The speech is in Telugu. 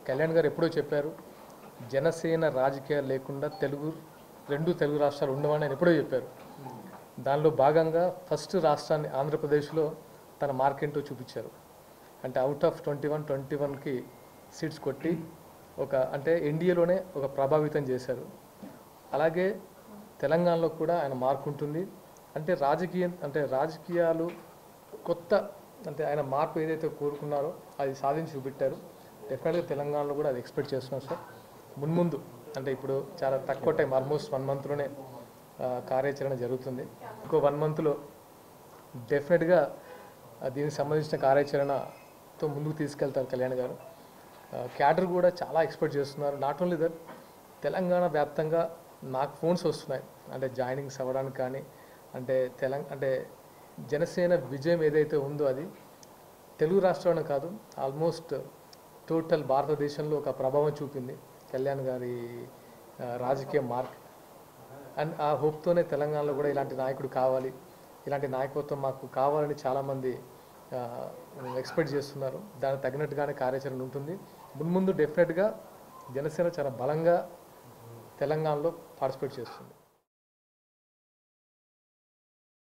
కళ్యాణ్ గారు ఎప్పుడో చెప్పారు, జనసేన రాజకీయాలు లేకుండా రెండు తెలుగు రాష్ట్రాలు ఉండవని ఆయన ఎప్పుడో చెప్పారు. దానిలో భాగంగా ఫస్ట్ రాష్ట్రాన్ని ఆంధ్రప్రదేశ్లో తన మార్కెంటో చూపించారు. అంటే అవుట్ ఆఫ్ 21కి సీట్స్ కొట్టి అంటే ఎన్డీఏలోనే ఒక ప్రభావితం చేశారు. అలాగే తెలంగాణలో కూడా ఆయన మార్కు ఉంటుంది. అంటే రాజకీయాలు కొత్త అంటే ఆయన మార్పు ఏదైతే కోరుకున్నారో అది సాధించి చూపెట్టారు. డెఫినెట్గా తెలంగాణలో కూడా అది ఎక్స్పెక్ట్ చేస్తున్నాం సార్. మున్ముందు అంటే ఇప్పుడు చాలా తక్కువ టైం, ఆల్మోస్ట్ 1 మంత్లోనే కార్యాచరణ జరుగుతుంది. ఇంకో 1 మంత్లో డెఫినెట్గా దీనికి సంబంధించిన కార్యాచరణతో ముందుకు తీసుకెళ్తారు కళ్యాణ్ గారు. క్యాడర్ కూడా చాలా ఎక్స్పెక్ట్ చేస్తున్నారు. నాట్ ఓన్లీ దట్, తెలంగాణ వ్యాప్తంగా నాకు ఫోన్స్ వస్తున్నాయి, అంటే జాయినింగ్స్ అవ్వడానికి కానీ, అంటే జనసేన విజయం ఏదైతే ఉందో అది తెలుగు రాష్ట్రాలను కాదు, ఆల్మోస్ట్ టోటల్ భారతదేశంలో ఒక ప్రభావం చూపింది కళ్యాణ్ గారి రాజకీయ మార్క్. అండ్ ఆ హోప్తోనే తెలంగాణలో కూడా ఇలాంటి నాయకుడు కావాలి, ఇలాంటి నాయకత్వం మాకు కావాలని చాలామంది ఎక్స్పెక్ట్ చేస్తున్నారు. దానికి తగినట్టుగానే కార్యాచరణ ఉంటుంది. మున్ముందు డెఫినెట్గా జనసేన చాలా బలంగా తెలంగాణలో పార్టిసిపేట్ చేస్తుంది.